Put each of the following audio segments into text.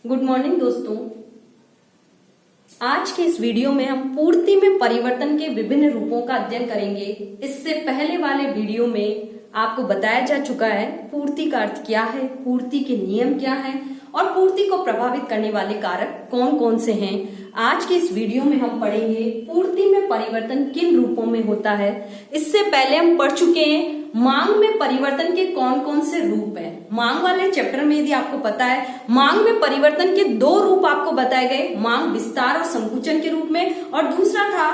Good morning दोस्तों। आज के इस वीडियो में हम पूर्ति में परिवर्तन के विभिन्न रूपों का अध्ययन करेंगे। इससे पहले वाले वीडियो में आपको बताया जा चुका है पूर्ति का अर्थ क्या है, पूर्ति के नियम क्या हैं और पूर्ति को प्रभावित करने वाले कारक कौन कौन से हैं। आज के इस वीडियो में हम पढ़ेंगे पूर्ति में परिवर्तन किन रूपों में होता है। इससे पहले हम पढ़ चुके हैं मांग में परिवर्तन के कौन कौन से रूप हैं। मांग वाले चैप्टर में यदि आपको पता है मांग में परिवर्तन के दो रूप आपको बताए गए, मांग विस्तार और संकुचन के रूप में, और दूसरा था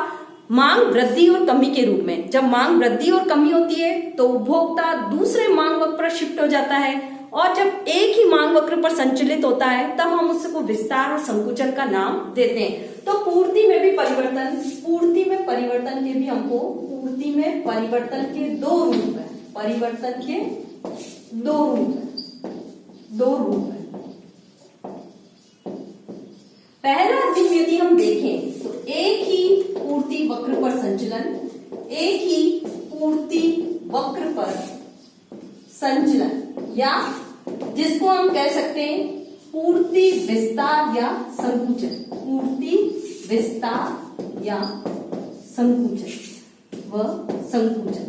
मांग वृद्धि और कमी के रूप में। जब मांग वृद्धि और कमी होती है तो उपभोक्ता दूसरे मांग वक्र पर शिफ्ट हो जाता है, और जब एक ही मांग वक्र पर संचलित होता है तब हम उसको विस्तार और संकुचन का नाम देते हैं। तो पूर्ति में भी परिवर्तन, पूर्ति में परिवर्तन के भी हमको पूर्ति में परिवर्तन के दो रूप है, परिवर्तन के दो रूप है। पहला रूप यदि हम देखें तो एक ही पूर्ति वक्र पर संचलन, एक ही पूर्ति वक्र पर संचलन, या जिसको हम कह सकते हैं पूर्ति विस्तार या संकुचन, पूर्ति विस्तार या संकुचन व संकुचन,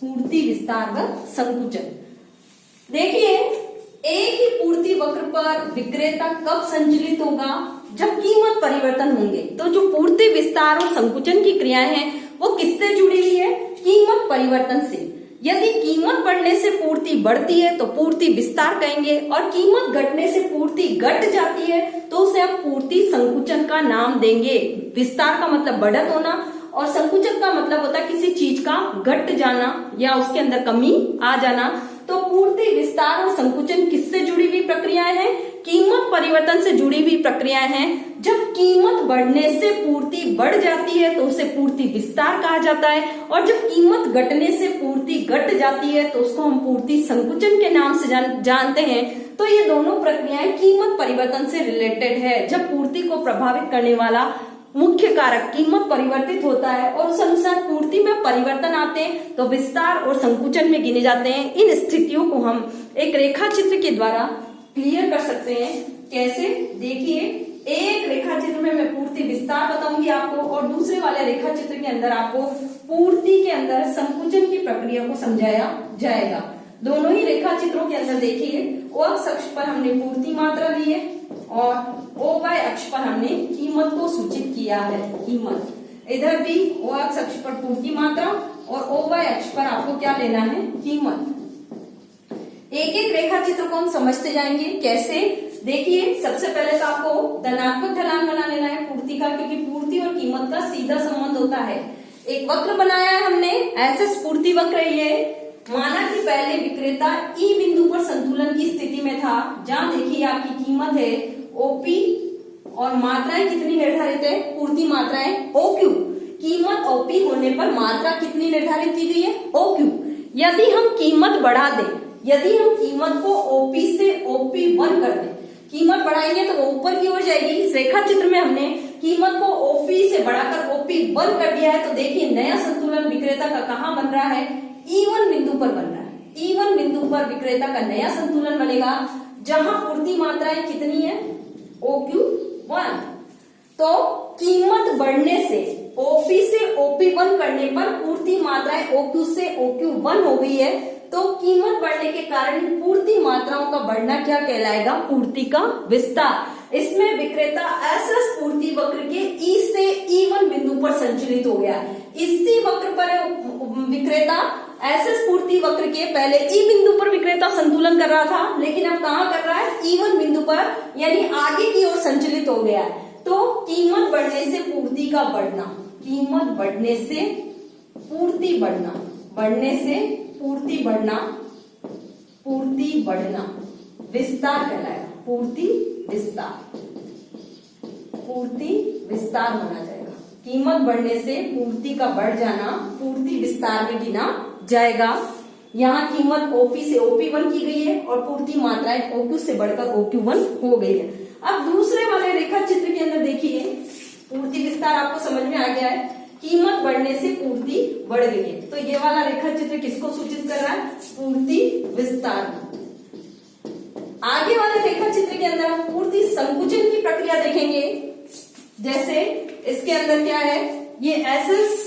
पूर्ति विस्तार व संकुचन। देखिए एक ही पूर्ति वक्र पर विक्रेता कब संचलित होगा, जब कीमत परिवर्तन होंगे। तो जो पूर्ति विस्तार और संकुचन की क्रियाएं हैं वो किससे जुड़ी हुई है, कीमत परिवर्तन से। यदि कीमत बढ़ने से पूर्ति बढ़ती है तो पूर्ति विस्तार कहेंगे, और कीमत घटने से पूर्ति घट जाती है तो उसे हम पूर्ति संकुचन का नाम देंगे। विस्तार का मतलब बढ़त होना और संकुचन का मतलब होता है किसी चीज का घट जाना या उसके अंदर कमी आ जाना। तो पूर्ति विस्तार और संकुचन किससे जुड़ी हुई प्रक्रियाएं हैं, कीमत परिवर्तन से जुड़ी हुई प्रक्रियाएं हैं। जब कीमत बढ़ने से पूर्ति बढ़ जाती है तो उसे पूर्ति विस्तार कहा जाता है, और जब कीमत घटने से पूर्ति घट जाती है तो उसको हम पूर्ति संकुचन के नाम से जानते हैं। तो ये दोनों प्रक्रियाएं कीमत परिवर्तन से रिलेटेड है। जब पूर्ति को प्रभावित करने वाला मुख्य कारक कीमत परिवर्तित होता है और उस अनुसार पूर्ति में परिवर्तन आते हैं तो विस्तार और संकुचन में गिने जाते हैं। इन स्थितियों को हम एक रेखा चित्र के द्वारा क्लियर कर सकते हैं। कैसे, देखिए एक रेखा चित्र में मैं पूर्ति विस्तार बताऊंगी आपको, और दूसरे वाले रेखा चित्र के अंदर आपको पूर्ति के अंदर संकुचन की प्रक्रिया को समझाया जाएगा। दोनों ही रेखा चित्रों के अंदर देखिए x अक्ष पर हमने पूर्ति मात्रा ली है और y अक्ष पर हमने कीमत को सूचित किया है, कीमत। इधर भी x अक्ष पर पूर्ति मात्रा और y अक्ष पर आपको क्या लेना है, कीमत। एक एक रेखा चित्र को हम समझते जाएंगे। कैसे, देखिए सबसे पहले तो आपको धनात्मक ढलान बना लेना है पूर्ति का, क्योंकि पूर्ति और कीमत का सीधा संबंध होता है। एक वक्र बनाया है हमने, ऐसे पूर्ति वक्र ये। माना कि पहले विक्रेता ई बिंदु पर संतुलन की स्थिति में था, जहां देखिए आपकी कीमत है ओपी और मात्राएं कितनी निर्धारित है, पूर्ति मात्राएं ओक्यू। कीमत ओपी होने पर मात्रा कितनी निर्धारित की गई है, ओक्यू। यदि हम कीमत बढ़ा दें, यदि हम कीमत को ओपी से OP1 कर दें, कीमत बढ़ाएंगे तो वो ऊपर की ओर जाएगी। इस रेखा चित्र में हमने कीमत को ओपी से बढ़ाकर OP1 कर दिया है। तो देखिए नया संतुलन विक्रेता का कहाँ बन रहा है, E1 बिंदु पर बन रहा है। E1 बिंदु पर विक्रेता का नया संतुलन बनेगा, जहां पूर्ति मात्राएं कितनी है, OQ1। तो कीमत बढ़ने से OP से OP1 करने पर पूर्ति मात्राएं OQ से OQ1 हो गई है। तो कीमत बढ़ने के कारण पूर्ति मात्राओं का बढ़ना क्या कहलाएगा, पूर्ति का विस्तार। इसमें विक्रेता SS पूर्ति वक्र के E से E1 बिंदु पर संचलित हो गया। इसी वक्र पर विक्रेता SS पूर्ति वक्र के पहले E बिंदु पर विक्रेता संतुलन कर रहा था, लेकिन अब कहाँ कर रहा है, E1 बिंदु पर, यानी आगे की ओर संचलित हो गया है। तो कीमत बढ़ने से पूर्ति का बढ़ना, कीमत बढ़ने से पूर्ति बढ़ना, बढ़ने से पूर्ति बढ़ना, पूर्ति बढ़ना विस्तार कहलाएगा, पूर्ति विस्तार, पूर्ति विस्तार होना जाएगा। कीमत बढ़ने से पूर्ति का बढ़ जाना पूर्ति विस्तार में गिना जाएगा। यहाँ कीमत OP से OP1 की गई है और पूर्ति मात्राएं OQ से बढ़कर OQ1 हो गई है। अब दूसरे वाले रेखा चित्र के अंदर देखिए पूर्ति विस्तार आपको समझ में आ गया है। कीमत बढ़ने से पूर्ति बढ़ गई है, तो ये वाला रेखा चित्र किसको सूचित कर रहा है, पूर्ति विस्तार। आगे वाला इसके अंदर हम पूर्ति संकुचन की प्रक्रिया देखेंगे। जैसे इसके अंदर क्या है, ये एसएस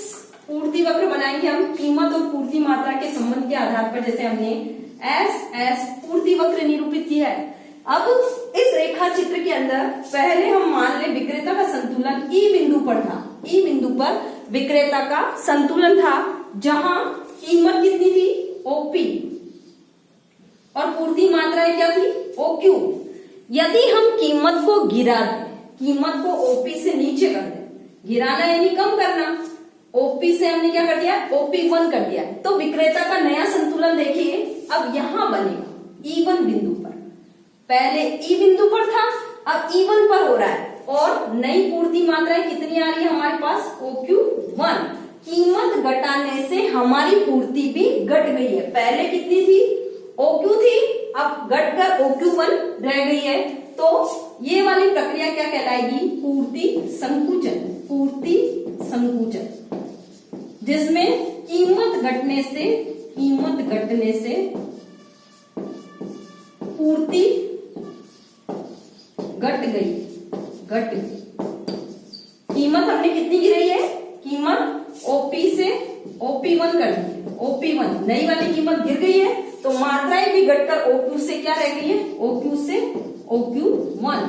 पूर्ति वक्र बनाएंगे हम कीमत और पूर्ति मात्रा के संबंध के आधार पर, जैसे हमने एस एस पूर्ति वक्र निरूपित किया है। अब इस रेखा चित्र के अंदर पहले हम मान ले विक्रेता का संतुलन ई बिंदु पर था। ई बिंदु पर विक्रेता का संतुलन था, जहां कीमत कितनी थी, ओपी, और पूर्ति मात्राएं क्या थी, ओक्यू। यदि हम कीमत को गिरा दें, कीमत को ओपी से नीचे कर दें, गिराना यानी कम करना, ओपी से हमने क्या कर दिया, OP1 कर दिया, तो विक्रेता का नया संतुलन देखिए अब यहां बनेगा E1 बिंदु पर। पहले E बिंदु पर था, अब E1 पर हो रहा है, और नई पूर्ति मात्राएं कितनी आ रही है हमारे पास, OQ1। कीमत घटाने से हमारी पूर्ति भी घट गई है। पहले कितनी थी, OQ थी, अब घटकर OQ1 रह गई है। तो ये वाली प्रक्रिया क्या कहलाएगी, पूर्ति संकुचन। पूर्ति संकुचन, जिसमें कीमत घटने से पूर्ति घट गई। कीमत हमने कितनी गिराई है, कीमत ओपी से OP1 कर दी, OP1 नई वाली कीमत गिर गई है, तो मात्राएं भी घटकर OQ से क्या रह गई है, OQ से OQ1।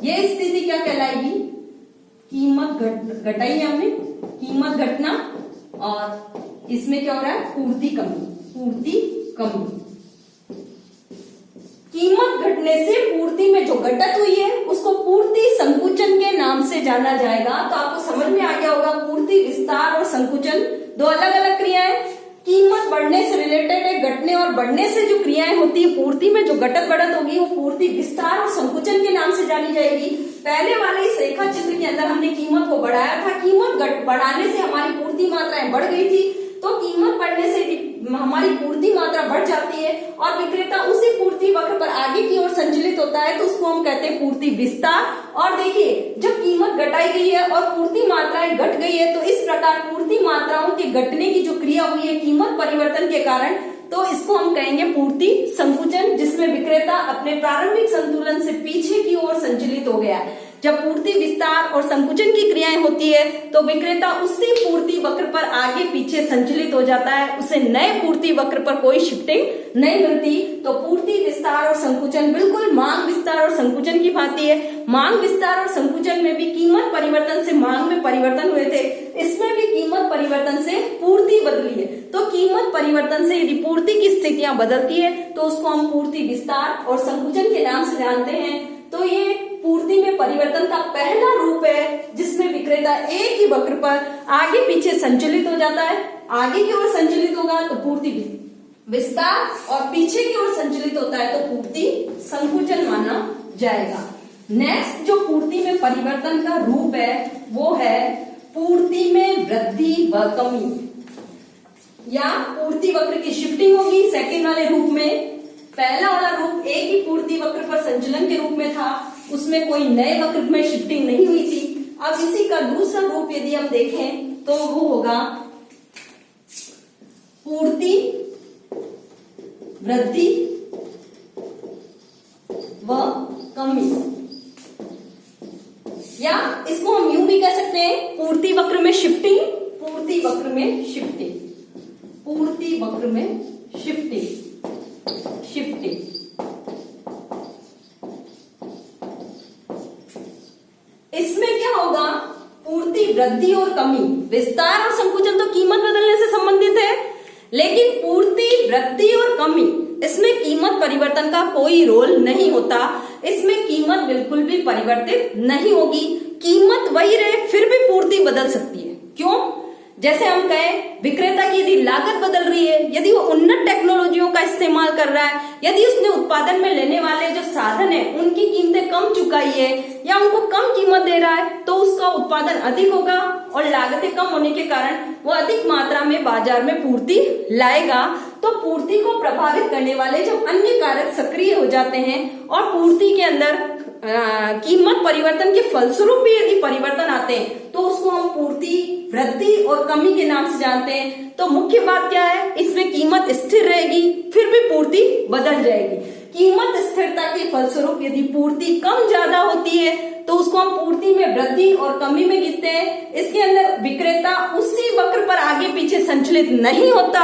ये स्थिति क्या कहलाएगी, कीमत घटाई है हमने, कीमत घटना, और इसमें क्या हो रहा है, पूर्ति कमी। कीमत घटने से पूर्ति में जो घटत हुई है उसको पूर्ति संकुचन के नाम से जाना जाएगा। तो आपको समझ में आ गया होगा, पूर्ति विस्तार और संकुचन दो अलग अलग क्रियाएं। कीमत बढ़ने से रिलेटेड है, घटने और बढ़ने से जो क्रियाएं होती है पूर्ति में, जो घटत बढ़त होगी वो पूर्ति विस्तार और संकुचन के नाम से जानी जाएगी। पहले वाले इस रेखा चित्र के अंदर हमने कीमत को बढ़ाया था, कीमत बढ़ाने से हमारी पूर्ति मात्राएं बढ़ गई थी, तो कीमत बढ़ने से हमारी पूर्ति मात्रा बढ़ जाती है, और विक्रेता उसी पूर्ति वक्र पर आगे की ओर संचलित होता है, तो उसको हम कहते हैं पूर्ति विस्तार। और देखिए, जब कीमत घटाई गई है और पूर्ति मात्राएं घट गई है, तो इस प्रकार पूर्ति मात्राओं के घटने की जो क्रिया हुई है कीमत परिवर्तन के कारण, तो इसको हम कहेंगे पूर्ति संकुचन, जिसमें विक्रेता अपने प्रारंभिक संतुलन से पीछे की ओर संचलित हो गया। जब पूर्ति विस्तार और संकुचन की क्रियाएं होती है, तो विक्रेता उसी पूर्ति वक्र पर आगे पीछे संचलित हो जाता है, उसे नए पूर्ति वक्र पर कोई शिफ्टिंग नहीं मिलती। तो पूर्ति विस्तार और संकुचन बिल्कुल मांग विस्तार और संकुचन की भांति है। मांग विस्तार और संकुचन में भी कीमत परिवर्तन से मांग में परिवर्तन हुए थे, इसमें भी कीमत परिवर्तन से पूर्ति बदली है। तो कीमत परिवर्तन से यदि पूर्ति की स्थितियां बदलती है, तो उसको हम पूर्ति विस्तार और संकुचन के नाम से जानते हैं। तो ये पूर्ति में परिवर्तन का पहला रूप है, जिसमें विक्रेता एक ही वक्र पर आगे पीछे संचलित हो जाता है। आगे की ओर संचलित होगा तो पूर्ति विस्तार, और पीछे की ओर संचलित होता है तो पूर्ति संकुचन माना जाएगा। नेक्स्ट जो पूर्ति में परिवर्तन का रूप है, वो है पूर्ति में वृद्धि व कमी, या पूर्ति वक्र की शिफ्टिंग होगी सेकेंड वाले रूप में। पहला वाला रूप एक ही पूर्ति वक्र पर संचलन के रूप में था, उसमें कोई नए वक्र में शिफ्टिंग नहीं हुई थी। अब इसी का दूसरा रूप यदि हम देखें तो वो होगा पूर्ति वृद्धि व कमी, या इसको हम यूं भी कह सकते हैं पूर्ति वक्र में शिफ्टिंग, पूर्ति वक्र में शिफ्टिंग, पूर्ति वक्र में शिफ्टिंग। इसमें क्या होगा, पूर्ति वृद्धि और कमी, विस्तार और संकुचन तो कीमत बदलने से संबंधित है, लेकिन पूर्ति वृद्धि और कमी, इसमें कीमत परिवर्तन का कोई रोल नहीं होता। इसमें कीमत बिल्कुल भी परिवर्तित नहीं होगी, कीमत वही रहे फिर भी पूर्ति बदल सकती है। क्यों? जैसे हम कहें विक्रेता की यदि लागत बदल रही है, यदि वो उन्नत टेक्नोलॉजियों का इस्तेमाल कर रहा है, यदि उसने उत्पादन में लेने वाले जो साधन है उनकी कीमतें कम चुकाई है या उनको कम कीमत दे रहा है, तो उसका उत्पादन अधिक होगा और लागतें कम होने के कारण वो अधिक मात्रा में बाजार में पूर्ति लाएगा। तो पूर्ति को प्रभावित करने वाले जब अन्य कारक सक्रिय हो जाते हैं और पूर्ति के अंदर कीमत परिवर्तन के फलस्वरूप भी यदि परिवर्तन आते हैं, तो उसको हम पूर्ति वृद्धि और कमी के नाम से जानते हैं। तो मुख्य बात क्या है, इसमें कीमत स्थिर रहेगी फिर भी पूर्ति बदल जाएगी। कीमत स्थिरता के फलस्वरूप यदि पूर्ति कम ज्यादा होती है तो उसको हम पूर्ति में वृद्धि और कमी में गिनते हैं। इसके अंदर विक्रेता उसी वक्र पर आगे पीछे संचलित नहीं होता,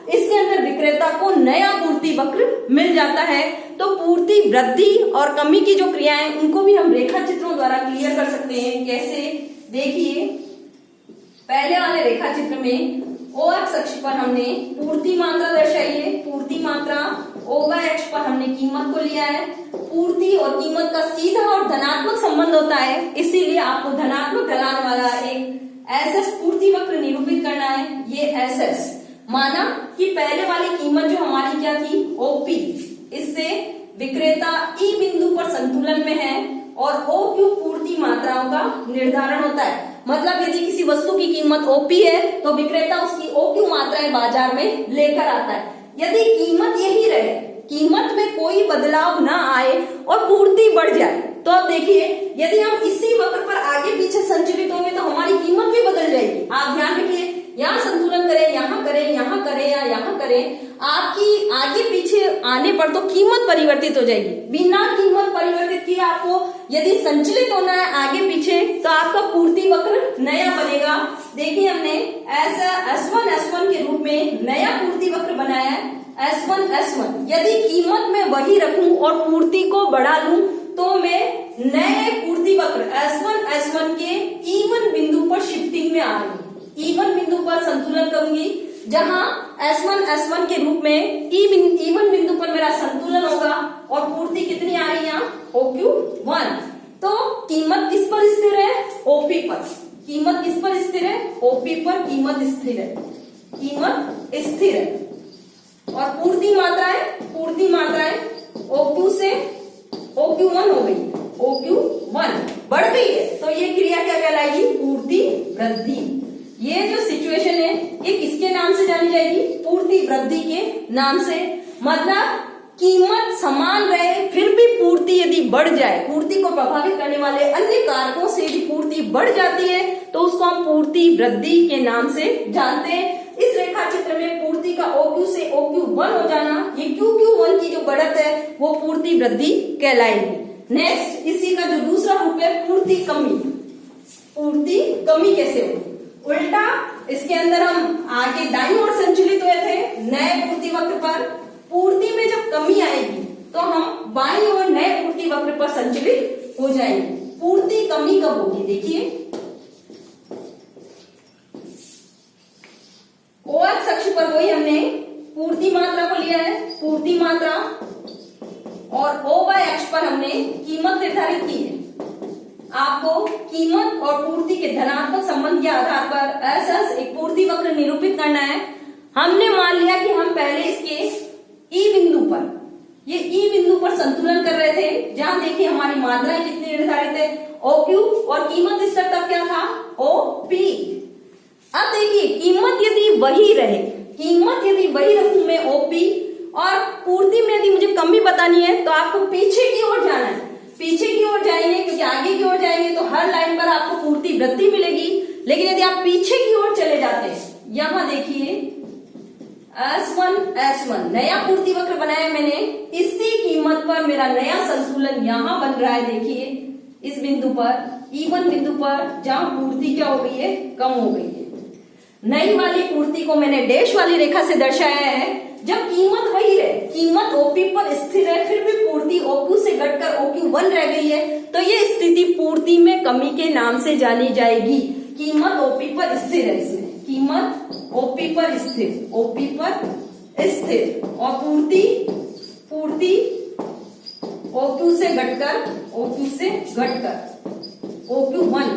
इसके अंदर विक्रेता को नया पूर्ति वक्र मिल जाता है। तो पूर्ति वृद्धि और कमी की जो क्रियाएं उनको भी हम रेखा चित्रों द्वारा क्लियर कर सकते हैं। कैसे, देखिए पहले वाले रेखा चित्र में ओ एक्स अक्ष पर हमने पूर्ति मात्रा दर्शाई है, पूर्ति मात्रा, ओ वाई अक्ष पर हमने कीमत को लिया है। पूर्ति और कीमत का सीधा और धनात्मक संबंध होता है, इसीलिए आपको धनात्मक ढलान वाला एक एसएस पूर्ति वक्र निरूपित करना है। ये एसएस माना कि पहले वाली कीमत जो हमारी क्या थी, ओपी, इससे विक्रेता ई बिंदु पर संतुलन में है और ओ क्यू पूर्ति मात्राओं का निर्धारण होता है। मतलब यदि किसी वस्तु की कीमत ओपी है तो विक्रेता उसकी ओ क्यू मात्राएं बाजार में लेकर आता है। यदि कीमत यही रहे, कीमत में कोई बदलाव ना आए और पूर्ति बढ़ जाए, तो अब देखिए यदि हम इसी वक्र पर आगे पीछे संचलित होंगे तो हमारी कीमत भी बदल जाएगी। आप ध्यान रखिए, यहाँ संतुलन करें, यहाँ करें, यहाँ करें या यहाँ करें, आपकी आगे पीछे आने पर तो कीमत परिवर्तित हो जाएगी। बिना कीमत परिवर्तित किए आपको यदि संचलित होना है आगे पीछे तो आपका पूर्ति वक्र नया बनेगा। देखिए हमने ऐसा S1 S1 के रूप में नया पूर्ति वक्र बनाया है, S1 S1। यदि कीमत में वही रखूं और पूर्ति को बढ़ा लूं तो मैं नए पूर्ति वक्र S1 S1 के इवन बिंदु पर शिफ्टिंग में आ रही हूँ। इवन बिंदु पर संतुलन करूंगी, जहां S1 S1 के रूप में इवन बिंदु पर मेरा संतुलन होगा और पूर्ति कितनी आ रही है, OQ1। तो कीमत किस पर स्थिर है, OP पर। कीमत किस पर स्थिर है, OP पर कीमत स्थिर है, कीमत स्थिर है। और पूर्ति मात्राएं OQ से OQ1 हो गई, OQ1 बढ़ गई है, तो ये क्रिया क्या कहलाएगी, पूर्ति वृद्धि। ये जो सिचुएशन है ये किसके नाम से जानी जाएगी, पूर्ति वृद्धि के नाम से। मतलब कीमत समान रहे फिर भी पूर्ति यदि बढ़ जाए, पूर्ति को प्रभावित करने वाले अन्य कारकों से यदि पूर्ति बढ़ जाती है तो उसको हम पूर्ति वृद्धि के नाम से जानते हैं। इस रेखा चित्र में पूर्ति का OQ से OQ1 हो जाना, ये QQ1 की जो बढ़त है वो पूर्ति वृद्धि कहलाएगी। नेक्स्ट, इसी का जो दूसरा रूप है पूर्ति कमी। पूर्ति कमी कैसे होगी, उल्टा, इसके अंदर हम आगे दाईं ओर संचलित हुए थे नए पूर्ति वक्र पर। पूर्ति में जब कमी आएगी तो हम बाईं ओर नए पूर्ति वक्र पर संचलित हो जाएंगे। पूर्ति कमी कब होगी, देखिए OX अक्ष पर वही हमने पूर्ति मात्रा को लिया है, पूर्ति मात्रा, और OY अक्ष पर हमने कीमत निर्धारित की है। आपको कीमत और पूर्ति के धनात्मक संबंध के आधार पर ऐसा एक पूर्ति वक्र निरूपित करना है। हमने मान लिया कि हम पहले इसके ई बिंदु पर, ये ई बिंदु पर संतुलन कर रहे थे, जहां देखिए हमारी मात्राएं कितनी निर्धारित है, OQ, और कीमत स्तर तब क्या था, OP। अब देखिए कीमत यदि वही रहे, कीमत यदि वही रखूं मैं OP, और पूर्ति में यदि मुझे कमी बतानी है तो आपको पीछे की ओर जाना है, पीछे की ओर जाएंगे, क्योंकि आगे की ओर जाएंगे तो हर लाइन पर आपको पूर्ति वृद्धि मिलेगी। लेकिन यदि आप पीछे की ओर चले जाते हैं, यहां देखिए S1 S1 नया पूर्ति वक्र बनाया मैंने, इसी कीमत पर मेरा नया संतुलन यहां बन रहा है। देखिए इस बिंदु पर, इवन बिंदु पर, जहां पूर्ति क्या हो गई है, कम हो गई है। नई वाली पूर्ति को मैंने डैश वाली रेखा से दर्शाया है। जब कीमत वही रहे, कीमत OP पर स्थिर है, फिर भी पूर्ति OQ से घटकर OQ1 रह गई है, तो ये स्थिति पूर्ति में कमी के नाम से जानी जाएगी। कीमत OP पर स्थिर है, इसमें कीमत OP पर स्थिर, OP पर स्थिर, और पूर्ति OQ से घटकर OQ1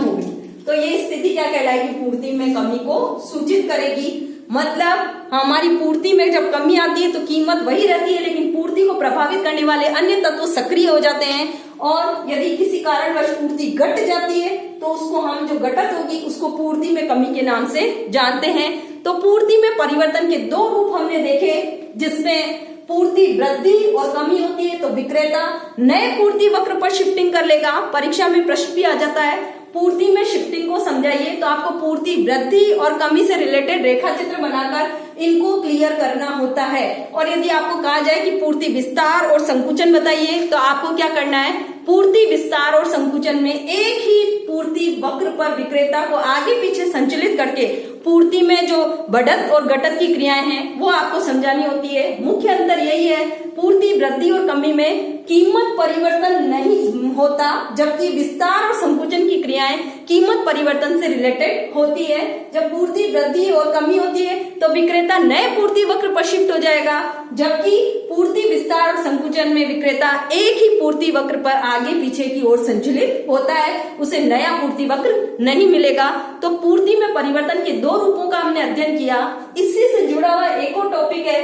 हो गई। तो ये स्थिति क्या कहलाएगी, पूर्ति में कमी को सूचित करेगी। मतलब हमारी पूर्ति में जब कमी आती है तो कीमत वही रहती है, लेकिन पूर्ति को प्रभावित करने वाले अन्य तत्व सक्रिय हो जाते हैं, और यदि किसी कारणवश पूर्ति घट जाती है तो उसको हम, जो घटत होगी उसको पूर्ति में कमी के नाम से जानते हैं। तो पूर्ति में परिवर्तन के दो रूप हमने देखे, जिसमें पूर्ति वृद्धि और कमी होती है तो विक्रेता नए पूर्ति वक्र पर शिफ्टिंग कर लेगा। परीक्षा में प्रश्न भी आ जाता है, पूर्ति में शिफ्टिंग को समझाइए, तो आपको पूर्ति वृद्धि और कमी से रिलेटेड रेखा चित्र बनाकर इनको क्लियर करना होता है। और यदि आपको कहा जाए कि पूर्ति विस्तार और संकुचन बताइए, तो आपको क्या करना है, पूर्ति विस्तार और संकुचन में एक ही पूर्ति वक्र पर विक्रेता को आगे पीछे संचलित करके पूर्ति में जो बढ़त और घटत की क्रियाएं हैं वो आपको समझानी होती है। मुख्य अंतर यही है, पूर्ति वृद्धि और कमी में कीमत परिवर्तन नहीं होता, जबकि विस्तार और संकुचन की क्रियाएं कीमत परिवर्तन से रिलेटेड होती है। जब पूर्ति वृद्धि और कमी होती है तो विक्रेता नए पूर्ति वक्र पर शिफ्ट हो जाएगा, जबकि पूर्ति विस्तार और संकुचन में विक्रेता एक ही पूर्ति वक्र पर आगे पीछे की ओर संचलित होता है, उसे नया पूर्ति वक्र नहीं मिलेगा। तो पूर्ति में परिवर्तन के दो रूपों का हमने अध्ययन किया। इसी से जुड़ा हुआ एक और टॉपिक है,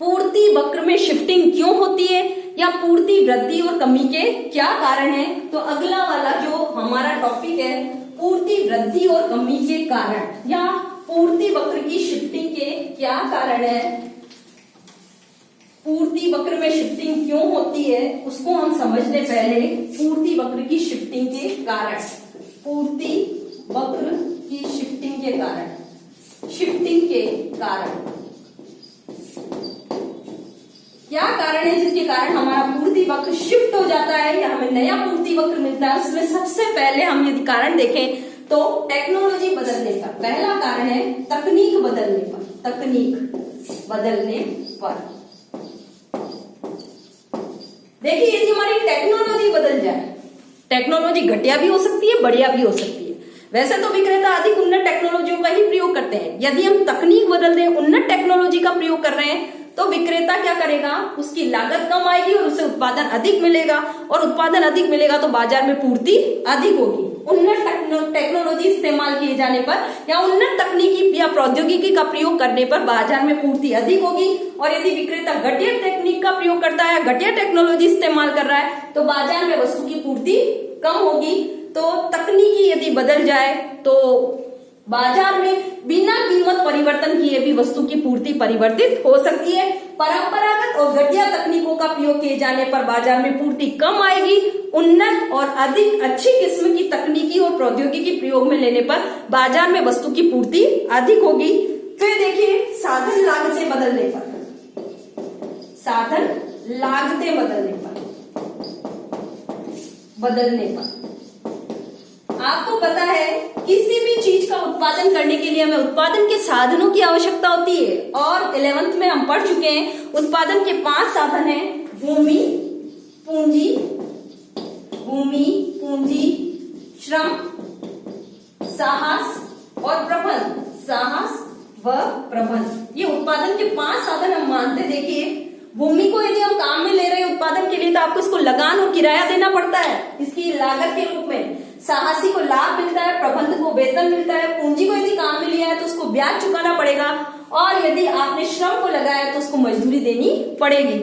पूर्ति वक्र में शिफ्टिंग क्यों होती है या पूर्ति वृद्धि और कमी के क्या कारण है। तो अगला वाला जो हमारा टॉपिक है, पूर्ति वृद्धि और कमी के कारण या पूर्ति वक्र की शिफ्टिंग के क्या कारण है, पूर्ति वक्र में शिफ्टिंग क्यों होती है उसको हम समझने पहले पूर्ति वक्र की शिफ्टिंग के कारण, पूर्ति वक्र की शिफ्टिंग के कारण, शिफ्टिंग के कारण क्या कारण है जिसके कारण हमारा पूर्ति वक्र शिफ्ट हो जाता है या हमें नया पूर्ति वक्र मिलता है। उसमें सबसे पहले हम यदि कारण देखें तो टेक्नोलॉजी बदलने पर, पहला कारण है तकनीक बदलने पर, तकनीक बदलने पर। देखिए यदि हमारी टेक्नोलॉजी बदल जाए, टेक्नोलॉजी घटिया भी हो सकती है, बढ़िया भी हो सकती है। वैसे तो विक्रेता अधिक उन्नत टेक्नोलॉजियों का ही प्रयोग करते हैं। यदि हम तकनीक बदल दें, उन्नत टेक्नोलॉजी का प्रयोग कर रहे हैं, तो विक्रेता क्या करेगा, उसकी लागत कम आएगी और उसे उत्पादन अधिक मिलेगा, और उत्पादन अधिक मिलेगा तो बाजार में पूर्ति अधिक होगी। उन्नत टेक्नोलॉजी इस्तेमाल किए जाने पर या उन्नत तकनीकी या प्रौद्योगिकी का प्रयोग करने पर बाजार में पूर्ति अधिक होगी। और यदि विक्रेता घटिया तकनीक का प्रयोग करता है, घटिया टेक्नोलॉजी इस्तेमाल कर रहा है, तो बाजार में वस्तु की पूर्ति कम होगी। तो तकनीकी यदि बदल जाए तो बाजार में बिना कीमत परिवर्तन किए भी वस्तु की पूर्ति परिवर्तित हो सकती है। परंपरागत और घटिया तकनीकों का प्रयोग किए जाने पर बाजार में पूर्ति कम आएगी। उन्नत और अधिक अच्छी किस्म की तकनीकी और प्रौद्योगिकी प्रयोग में लेने पर बाजार में वस्तु की पूर्ति अधिक होगी। फिर देखिए साधन लागतें बदलने पर, साधन लागतें बदलने पर आपको पता है किसी भी चीज का उत्पादन करने के लिए हमें उत्पादन के साधनों की आवश्यकता होती है। और 11th में हम पढ़ चुके हैं उत्पादन के 5 साधन हैं, भूमि, पूंजी, श्रम, साहस और प्रबंध, साहस व प्रबंध। ये उत्पादन के 5 साधन हम मानते। देखिए भूमि को यदि हम काम में ले रहे हैं उत्पादन के लिए तो आपको इसको लगान और किराया देना पड़ता है इसकी लागत के रूप में। साहसी को लाभ मिलता है, प्रबंध को वेतन मिलता है, पूंजी को यदि काम में लिया है तो उसको ब्याज चुकाना पड़ेगा, और यदि आपने श्रम को लगाया है तो उसको मजदूरी देनी पड़ेगी।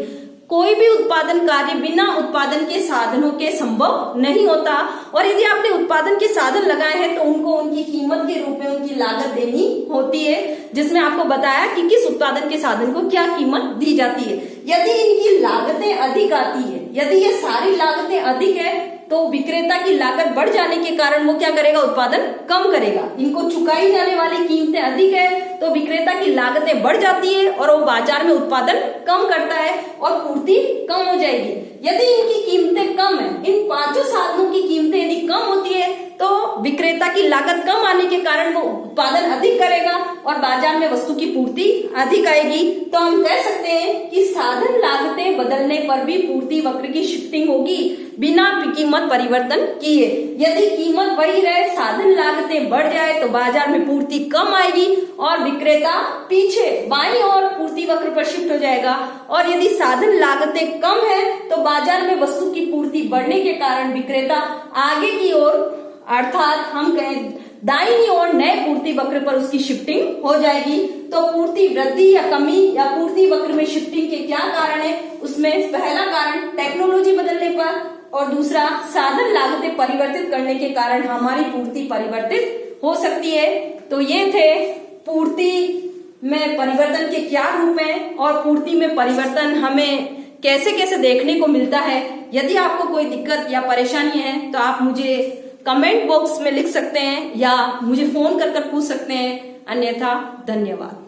कोई भी उत्पादन कार्य बिना उत्पादन के साधनों के संभव नहीं होता। और यदि आपने उत्पादन के साधन लगाए हैं तो उनको उनकी कीमत के रूप में उनकी लागत देनी होती है, जिसमें आपको बताया कि किस उत्पादन के साधन को क्या कीमत दी जाती है। यदि इनकी लागतें अधिक आती है, यदि ये सारी लागतें अधिक है तो विक्रेता की लागत बढ़ जाने के कारण वो क्या करेगा, उत्पादन कम करेगा। इनको चुकाई जाने वाली कीमतें अधिक है तो विक्रेता की लागतें बढ़ जाती है और वो बाजार में उत्पादन कम करता है और पूर्ति कम हो जाएगी। यदि इनकी कीमतें कम है, इन 5 साधनों की कीमतें यदि कम होती है तो विक्रेता की लागत कम आने के कारण वो उत्पादन अधिक करेगा और बाजार में वस्तु की पूर्ति अधिक आएगी। तो हम कह सकते हैं कि साधन लागतें बदलने पर भी पूर्ति वक्र की शिफ्टिंग होगी बिना कीमत परिवर्तन किए। यदि कीमत वही रहे, साधन लागतें बढ़ जाए तो बाजार में पूर्ति कम आएगी और विक्रेता पीछे बाईं ओर पूर्ति वक्र पर शिफ्ट हो जाएगा। और यदि साधन लागतें कम है तो बाजार में वस्तु की पूर्ति बढ़ने के कारण विक्रेता आगे की ओर अर्थात हम कहें दाईनी ओर नए पूर्ति वक्र पर उसकी शिफ्टिंग हो जाएगी। तो पूर्ति वृद्धि या कमी या पूर्ति वक्र में शिफ्टिंग के क्या कारण है, उसमें पहला कारण टेक्नोलॉजी बदलने पर और दूसरा साधन लागतें परिवर्तित करने के कारण हमारी पूर्ति परिवर्तित हो सकती है। तो ये थे पूर्ति में परिवर्तन के क्या रूप हैं और पूर्ति में परिवर्तन हमें कैसे कैसे देखने को मिलता है। यदि आपको कोई दिक्कत या परेशानी है तो आप मुझे कमेंट बॉक्स में लिख सकते हैं या मुझे फोन कर पूछ सकते हैं। अन्यथा धन्यवाद।